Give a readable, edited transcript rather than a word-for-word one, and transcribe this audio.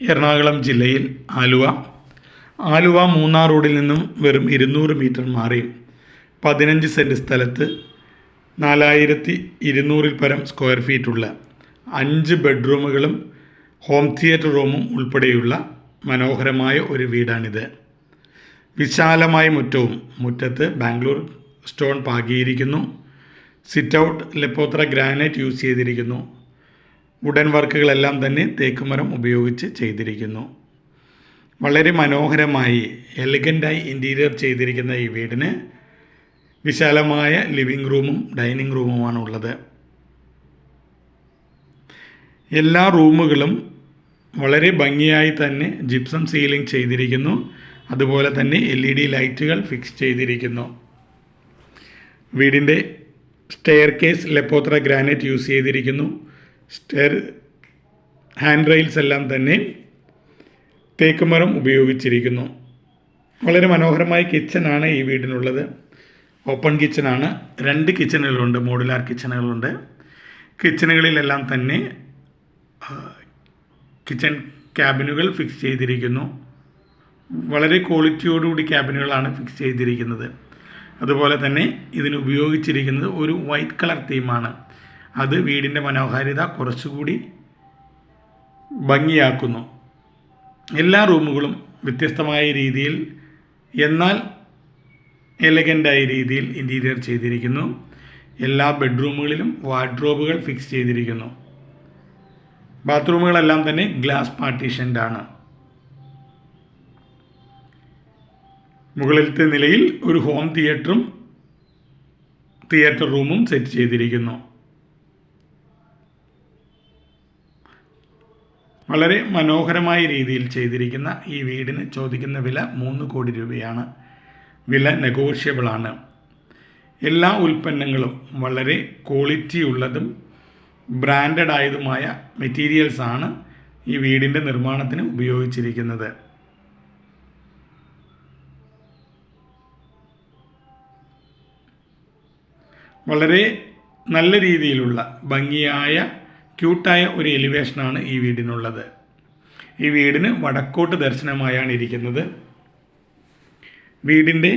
എറണാകുളം ജില്ലയിൽ ആലുവ മൂന്നാർ റോഡിൽ നിന്നും വെറും 200 മീറ്റർ മാറി 15 സെൻറ്റ് സ്ഥലത്ത് 4200 പരം സ്ക്വയർ ഫീറ്റുള്ള 5 ബെഡ്റൂമുകളും ഹോം തിയേറ്റർ റൂമും ഉൾപ്പെടെയുള്ള മനോഹരമായ ഒരു വീടാണിത്. വിശാലമായ മുറ്റത്ത് ബാംഗ്ലൂർ സ്റ്റോൺ പാകിയിരിക്കുന്നു. സിറ്റ് ഔട്ട് ലെപ്പോത്ര ഗ്രാനൈറ്റ് യൂസ് ചെയ്തിരിക്കുന്നു. വുഡൻ വർക്കുകളെല്ലാം തന്നെ തേക്കുമരം ഉപയോഗിച്ച് ചെയ്തിരിക്കുന്നു. വളരെ മനോഹരമായി എലഗൻ്റായി ഇൻറ്റീരിയർ ചെയ്തിരിക്കുന്ന ഈ വീടിന് വിശാലമായ ലിവിംഗ് റൂമും ഡൈനിങ് റൂമുമാണ് ഉള്ളത്. എല്ലാ റൂമുകളും വളരെ ഭംഗിയായി തന്നെ ജിപ്സം സീലിംഗ് ചെയ്തിരിക്കുന്നു. അതുപോലെ തന്നെ LED ലൈറ്റുകൾ ഫിക്സ് ചെയ്തിരിക്കുന്നു. വീടിൻ്റെ സ്റ്റെയർ കേസ് ലെപ്പോത്ര ഗ്രാനൈറ്റ് യൂസ് ചെയ്തിരിക്കുന്നു. ഹാൻഡ് റെയിൽസ് എല്ലാം തന്നെ തേക്കുമരം ഉപയോഗിച്ചിരിക്കുന്നു. വളരെ മനോഹരമായ കിച്ചനാണ് ഈ വീടിനുള്ളത്. ഓപ്പൺ കിച്ചനാണ്. 2 കിച്ചണുകളുണ്ട്, മോഡുലാർ കിച്ചണുകളുണ്ട്. കിച്ചണുകളിലെല്ലാം തന്നെ കിച്ചൺ ക്യാബിനുകൾ ഫിക്സ് ചെയ്തിരിക്കുന്നു. വളരെ ക്വാളിറ്റിയോടുകൂടി ക്യാബിനുകളാണ് ഫിക്സ് ചെയ്തിരിക്കുന്നത്. അതുപോലെ തന്നെ ഇതിന് ഉപയോഗിച്ചിരിക്കുന്നത് ഒരു വൈറ്റ് കളർ തീമാണ്. അത് വീടിൻ്റെ മനോഹാരിത കുറച്ചുകൂടി ഭംഗിയാക്കുന്നു. എല്ലാ റൂമുകളും വ്യത്യസ്തമായ രീതിയിൽ എന്നാൽ എലഗൻ്റായ രീതിയിൽ ഇൻറ്റീരിയർ ചെയ്തിരിക്കുന്നു. എല്ലാ ബെഡ്റൂമുകളിലും വാർഡ്രോബുകൾ ഫിക്സ് ചെയ്തിരിക്കുന്നു. ബാത്റൂമുകളെല്ലാം തന്നെ ഗ്ലാസ് പാർട്ടീഷൻഡാണ്. മുകളിലത്തെ നിലയിൽ ഒരു ഹോം തിയേറ്റർ റൂമും സെറ്റ് ചെയ്തിരിക്കുന്നു. വളരെ മനോഹരമായ രീതിയിൽ ചെയ്തിരിക്കുന്ന ഈ വീടിന് ചോദിക്കുന്ന വില 3 കോടി രൂപയാണ്. വില നെഗോഷ്യബിളാണ്. എല്ലാ ഉൽപ്പന്നങ്ങളും വളരെ ക്വാളിറ്റി ഉള്ളതും ബ്രാൻഡഡ് ആയതുമായ മെറ്റീരിയൽസാണ് ഈ വീടിൻ്റെ നിർമ്മാണത്തിന് ഉപയോഗിച്ചിരിക്കുന്നത്. വളരെ നല്ല രീതിയിലുള്ള ഭംഗിയായ ക്യൂട്ടായ ഒരു എലിവേഷനാണ് ഈ വീടിനുള്ളത്. ഈ വീടിന് വടക്കോട്ട് ദർശനമായാണ് ഇരിക്കുന്നത്. വീടിൻ്റെ